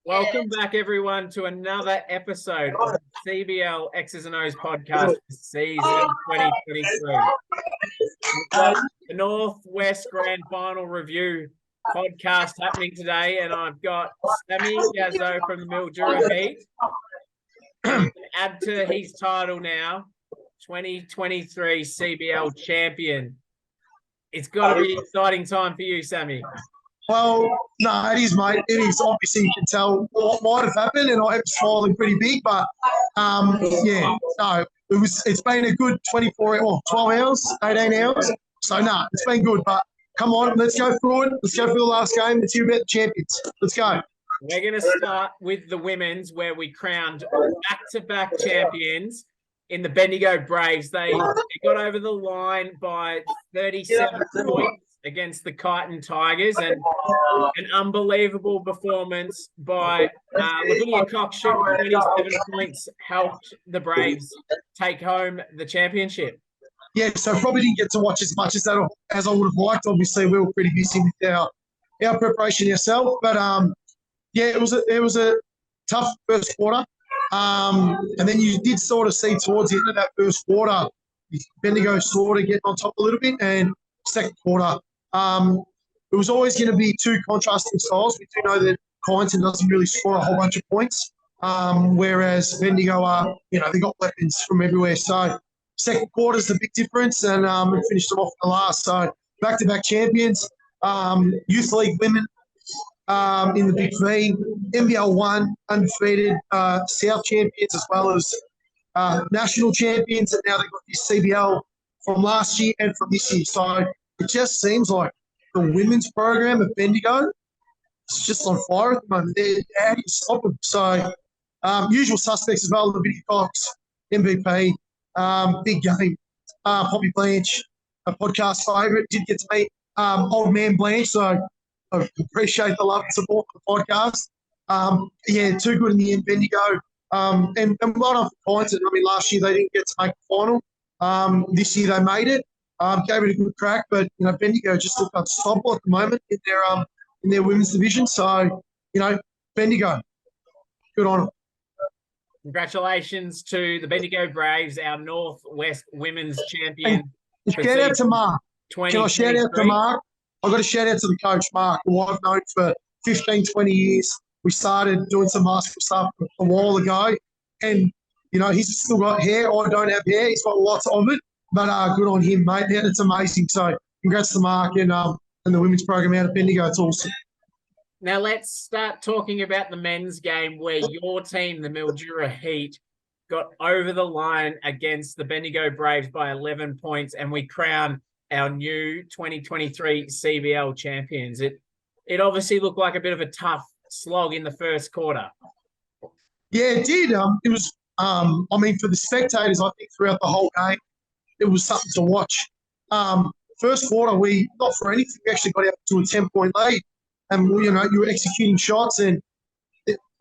Welcome back, everyone, to another episode of the CBL X's and O's podcast for season 2023. We've got the Northwest Grand Final Review podcast happening today, and I've got Sammy Gazzo from the Mildura Heat. And you can add to his title now, 2023 CBL champion. It's got to be an exciting time for you, Sammy. Well, no, it is, mate. It is. Obviously, you can tell what might have happened, and I'm smiling pretty big. But, it's been a good 12 hours, 18 hours. So, it's been good. But come on, let's go forward. Let's go for the last game. Let's hear about the champions. Let's go. We're going to start with the women's, where we crowned back-to-back champions in the Bendigo Braves. They got over the line by 37 points against the Kyneton Tigers, and an unbelievable performance by Lavinia Cox, shooting 27 points, helped the Braves take home the championship. Yeah, so probably didn't get to watch as much as I would have liked. Obviously, we were pretty busy with our preparation ourselves, but it was a tough first quarter, and then you did sort of see towards the end of that first quarter, Bendigo sort of getting on top a little bit, and second quarter. It was always going to be two contrasting styles. We do know that Kyneton doesn't really score a whole bunch of points, whereas Bendigo are, they got weapons from everywhere. So second quarter is the big difference, and we finished them off the last. So back-to-back champions, Youth League women in the Big V, NBL 1 undefeated South champions, as well as national champions, and now they've got this CBL from last year and from this year. So it just seems like the women's program at Bendigo is just on fire at the moment. How do you stop them? So usual suspects as well, Lavinia Cox, MVP, big game, Poppy Blanche, a podcast favourite, did get to meet old man Blanche, so I appreciate the love and support for the podcast. Too good in the end, Bendigo. And well done for Kyneton. I mean, last year they didn't get to make the final. This year they made it. Gave it a good crack, but Bendigo just look unstoppable at the moment in their women's division. So Bendigo, good on them. Congratulations to the Bendigo Braves, our Northwest Women's champion. Shout out to Mark. Can I shout out to Mark? I've got to shout out to the coach, Mark, who I've known for 15, 20 years. We started doing some basketball stuff a while ago, and he's still got hair. I don't have hair. He's got lots of it. But good on him, mate. Yeah, it's amazing. So congrats to Mark and the women's program out of Bendigo. It's awesome. Now let's start talking about the men's game, where your team, the Mildura Heat, got over the line against the Bendigo Braves by 11 points, and we crowned our new 2023 CBL champions. It obviously looked like a bit of a tough slog in the first quarter. Yeah, it did. It was, for the spectators, I think throughout the whole game, it was something to watch. First quarter, not for anything, we actually got up to a 10-point lead, and you were executing shots. And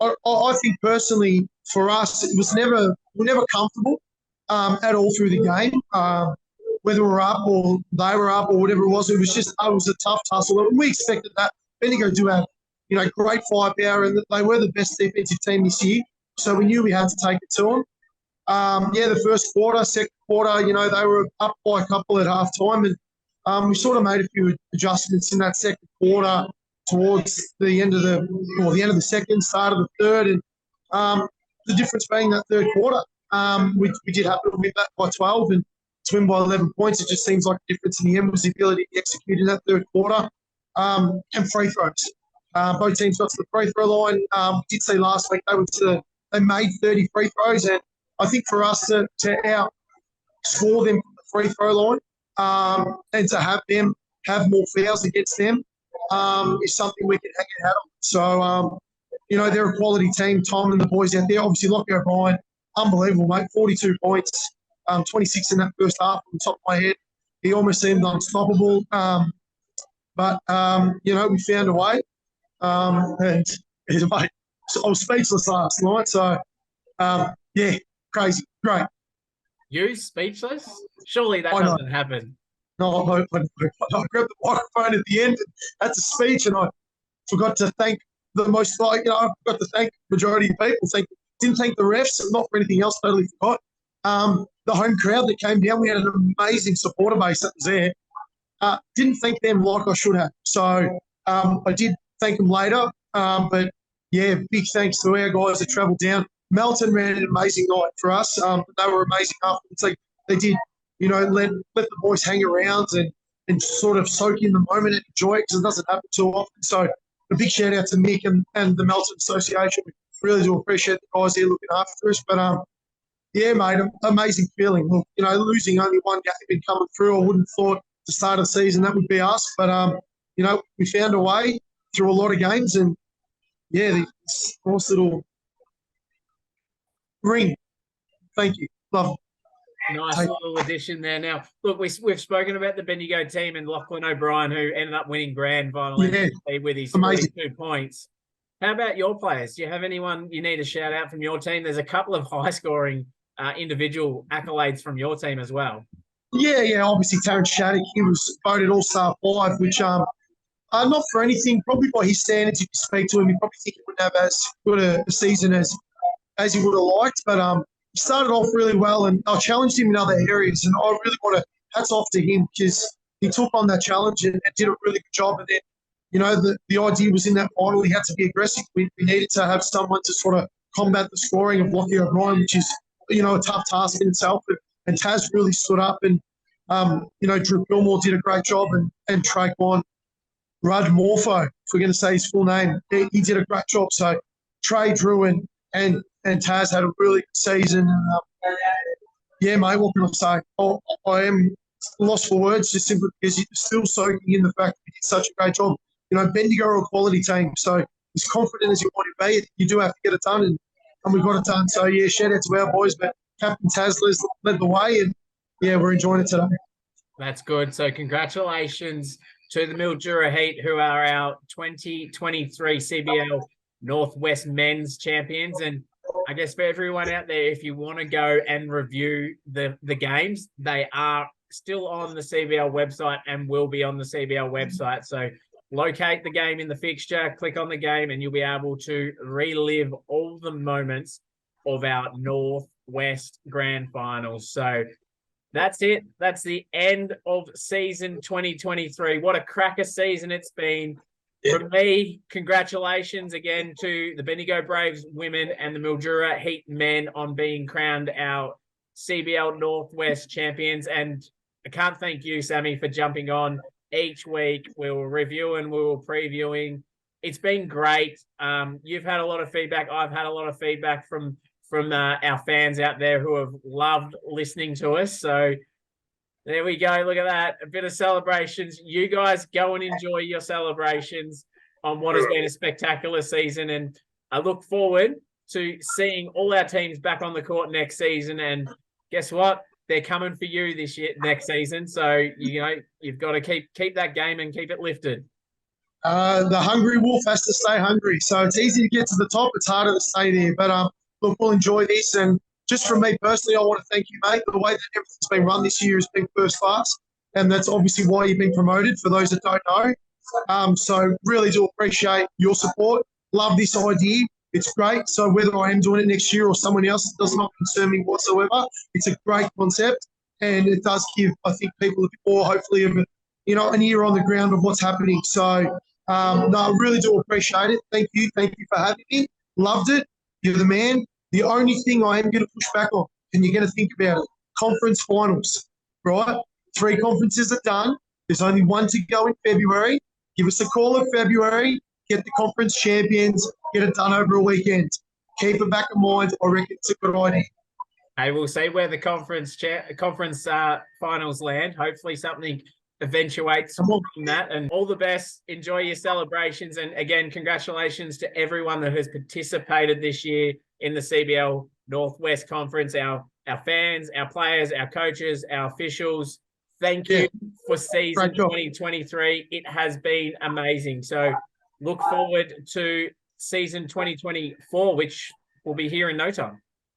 I think personally, for us, we're never comfortable at all through the game. Whether we're up or they were up or whatever it was was a tough tussle. And we expected that. Bendigo do have great firepower, and they were the best defensive team this year. So we knew we had to take it to them. The first quarter, second quarter, they were up by a couple at halftime, and we sort of made a few adjustments in that second quarter towards the end of the second, start of the third, and the difference being that third quarter, we did happen to win that by 12 and to win by 11 points. It just seems like the difference in the end was the ability to execute in that third quarter, and free throws. Both teams got to the free throw line. We did see last week they made 30 free throws, and I think for us to outscore them from the free throw line and to have them have more fouls against them is something we can hang our hat on. So, they're a quality team. Tom and the boys out there, obviously Lockie O'Brien, unbelievable, mate, 42 points, 26 in that first half on the top of my head. He almost seemed unstoppable. But we found a way. And mate, so I was speechless last night. So, crazy, great. You speechless? Surely that doesn't happen. No, I grabbed the microphone at the end. That's a speech, and I forgot to thank the most, like, I've got to thank the majority of people. Didn't thank the refs, not for anything else, totally forgot. The home crowd that came down, we had an amazing supporter base that was there. Didn't thank them like I should have. So I did thank them later. But yeah, big thanks to our guys that travelled down. Melton ran an amazing night for us. They were amazing afterwards. They did, let the boys hang around and sort of soak in the moment and enjoy it, because it doesn't happen too often. So a big shout out to Mick and the Melton Association. We really do appreciate the guys here looking after us. But yeah, mate, amazing feeling. Look, losing only one game and coming through, I wouldn't have thought the start of the season that would be us. But we found a way through a lot of games, and yeah, this nice little ring. Thank you. Love it. Nice little addition there. Now, look, we've spoken about the Bendigo team and Lachlan O'Brien, who ended up winning grand final MVP with his 42 points. How about your players? Do you have anyone you need to shout out from your team? There's a couple of high-scoring individual accolades from your team as well. Yeah. Obviously, Terrence Shattuck, he was voted All-Star 5, which not for anything, probably by his standards, if you speak to him, you probably think he wouldn't have as good a season as he would have liked. But he started off really well, and I challenged him in other areas, and I really want to hats off to him, because he took on that challenge and did a really good job. And then, the idea was in that final, he had to be aggressive. We needed to have someone to sort of combat the scoring of Lachie O'Brien, which is, a tough task in itself. And Taz really stood up, and, Drew Gilmore did a great job, and Traquan Rudd Morpho, if we're going to say his full name, he did a great job. So Trey, Drew, and Taz had a really good season. And, yeah, mate, what can I say? I am lost for words, just simply because you're still soaking in the fact that he did such a great job. Bendigo are a quality team, so as confident as you want to be, you do have to get it done, and we've got it done. So, yeah, shout out to our boys, but Captain Taz led the way, and, yeah, we're enjoying it today. That's good. So congratulations to the Mildura Heat, who are our 2023 CBL Northwest Men's Champions. And I guess for everyone out there, if you want to go and review the games, they are still on the CBL website and will be on the CBL website. So locate the game in the fixture, click on the game, and you'll be able to relive all the moments of our Northwest Grand Finals. So that's it. That's the end of season 2023. What a cracker season it's been. From me, congratulations again to the Bendigo Braves women and the Mildura Heat men on being crowned our CBL Northwest champions. And I can't thank you, Sammy, for jumping on each week. We were reviewing, we were previewing. It's been great. You've had a lot of feedback. I've had a lot of feedback from our fans out there who have loved listening to us. So there we go. Look at that. A bit of celebrations. You guys go and enjoy your celebrations on what has been a spectacular season. And I look forward to seeing all our teams back on the court next season. And guess what? They're coming for you next season. So, you've got to keep that game and keep it lifted. The hungry wolf has to stay hungry. So it's easy to get to the top. It's harder to stay there. But look, we'll enjoy this. And just from me personally, I want to thank you, mate. The way that everything's been run this year has been first class, and that's obviously why you've been promoted, for those that don't know. So really do appreciate your support. Love this idea. It's great. So whether I am doing it next year or someone else, it does not concern me whatsoever. It's a great concept, and it does give, I think, people a bit more, hopefully, of an ear on the ground of what's happening. So, no, I really do appreciate it. Thank you. Thank you for having me. Loved it. You're the man. The only thing I am going to push back on, and you're going to think about it, conference finals, right? 3 conferences are done. There's only 1 to go in February. Give us a call in February. Get the conference champions. Get it done over a weekend. Keep it back in mind. I reckon it's a good idea. Hey, we'll see where the conference finals land. Hopefully something eventuates from that. And all the best. Enjoy your celebrations. And again, congratulations to everyone that has participated this year in the CBL Northwest Conference, our fans, our players, our coaches, our officials. Thank you for season 2023. It has been amazing. So look forward to season 2024, which will be here in no time.